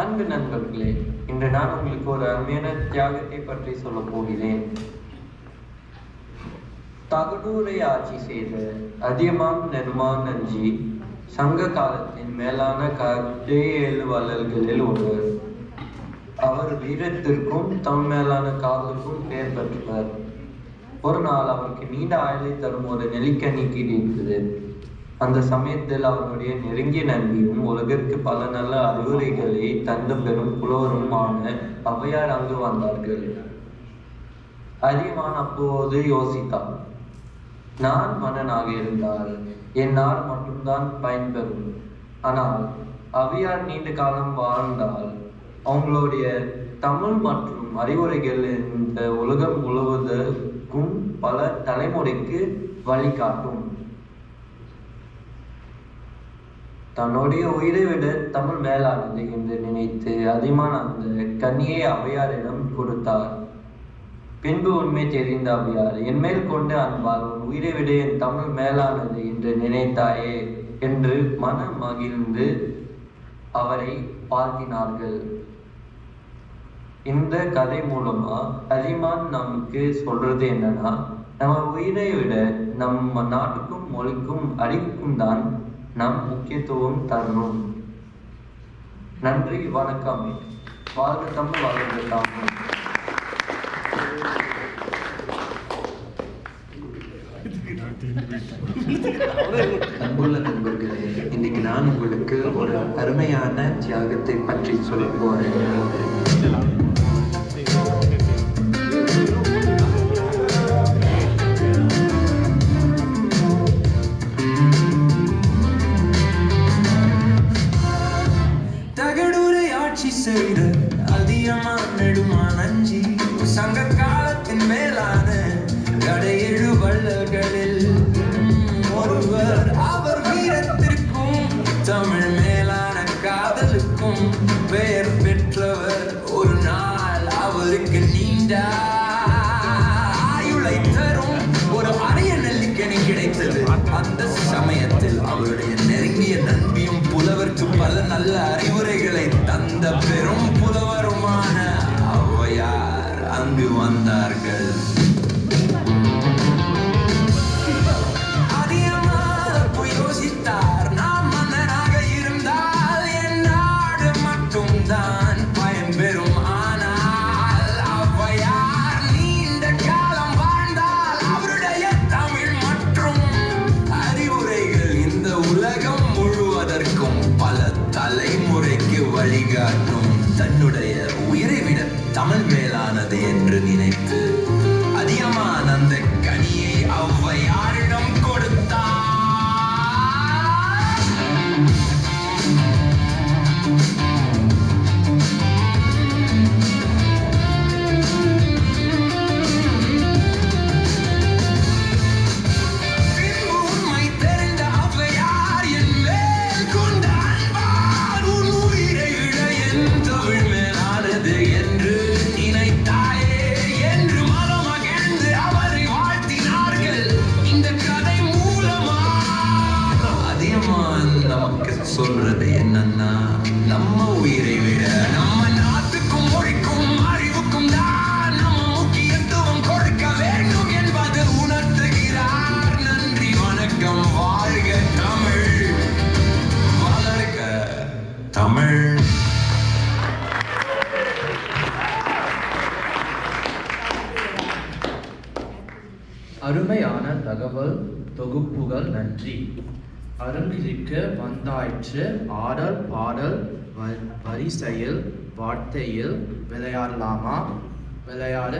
அன்பு நண்பர்களே, இன்று நான் உங்களுக்கு ஒரு அருமையான தியாகத்தை பற்றி சொல்ல போகிறேன். தகடூரை ஆட்சி செய்த அதியமான் நெடுமான் நஞ்சி சங்க காலத்தின் மேலான கதையெழு வள்ளல்களில் ஒருவர். அவர் வீரத்திற்கும் தம் மேலான காதலுக்கும் பெயர் பெற்றவர். ஒரு நாள் அவருக்கு நீண்ட ஆயுளை தரும் ஒரு நெல்லிக்கனி கிடைத்தது. அந்த சமயத்தில் அவருடைய நெருங்கிய நண்பியும் உலகிற்கு பல நல்ல அறிவுரைகளை தந்த பெரும் புலவருமான ஔவையார் அங்கு வந்தார்கள். அதியமான் அப்போது யோசித்தார். நான் மன்னனாக இருந்தால் என் நாடு மட்டும்தான் பயன்பெறும். ஆனால் ஔவையார் நீண்ட காலம் வாழ்ந்தால் அவங்களுடைய தமிழ் மற்றும் அறிவுரைகள் இந்த உலகம் முழுவதற்கும் பல தலைமுறைக்கு வழிகாட்டும். தன்னுடைய உயிரை விட தமிழ் மேலானது என்று நினைத்து அதியமான் அந்த கன்னியை ஔவையாரிடம் கொடுத்தார். பின்பு உண்மை தெரிந்த ஔவையார், என் மேல் கொண்டு அன்பால் உன் உயிரை விட என் தமிழ் மேலானது என்று நினைத்தாயே என்று மனம் மகிழ்ந்து அவரை வாழ்த்தினார்கள். இந்த கதை மூலமா அதியமான் நமக்கு சொல்றது என்னன்னா, நம்ம உயிரை விட நம்ம நாட்டுக்கும் மொழிக்கும் அறிவுக்கும் தான் நாம் முக்கியத்துவம் தரணும். நன்றி, வணக்கம். வாழ்க தமிழ், வாழ்க தமிழ். அன்புள்ள நண்பர்களே, இன்னைக்கு நான் உங்களுக்கு ஒரு அருமையான தியாகத்தை பற்றி சொல்ல போறேன். செய்த அதியமான் நெடுமான் நஞ்சி சங்க காலத்தின் மேலான கடையெழு வள்ளல்களில் ஒருவர். அவர் வீரத்திற்கும் தமிழ் மேலான காதலுக்கும் பெயர் பெற்றவர். ஒரு நாள் அவருக்கு நீண்ட ஆயுளை தரும் ஒரு அரிய நெல்லிக்கனி கிடைத்தது. அந்த சமயத்தில் அவருடைய நெருங்கிய நண்பியும் புலவருக்கு பல நல்ல அறிவுரைகளை தந்த பெரும் புலவருமான ஔவையார் அங்கு வந்தார்கள். யோசித்தார், நாம் மன்னனாக இருந்தால் என் நாடு மட்டும் தான் பயன்பெறும். ஆனால் ஔவையார் நீண்ட காலம் வாழ்ந்தால் அவருடைய தமிழ் மற்றும் அறிவுரைகள் இந்த உலகம் முழுவதற்கும் பல தலைமுறைக்கு வழிகாட்டும். தன்னுடைய உயிரை விட தமிழ் மேலானது என்று நினைத்து அதியமான் அந்த கனியை ஔவையாரிடம் கொடுத்தார். சொல்றது என்னன்னா, நம்ம உயிரை விட நம்ம நாட்டுக்கும் மொழிக்கும் அறிவுக்கும் தான் நம்ம முக்கியத்துவம் கொடுக்க வேண்டும் என்பது உணர்த்துகிறார். நன்றி, வணக்கம். வாழ்க தமிழ், வளர்க தமிழ். அருமையான தகவல் தொகுப்புகள் நன்றி. அருங்கிருக்க வந்தாயிற்று ஆடல் பாடல் வரிசையில் வார்த்தையில் விளையாடலாமா? விளையாட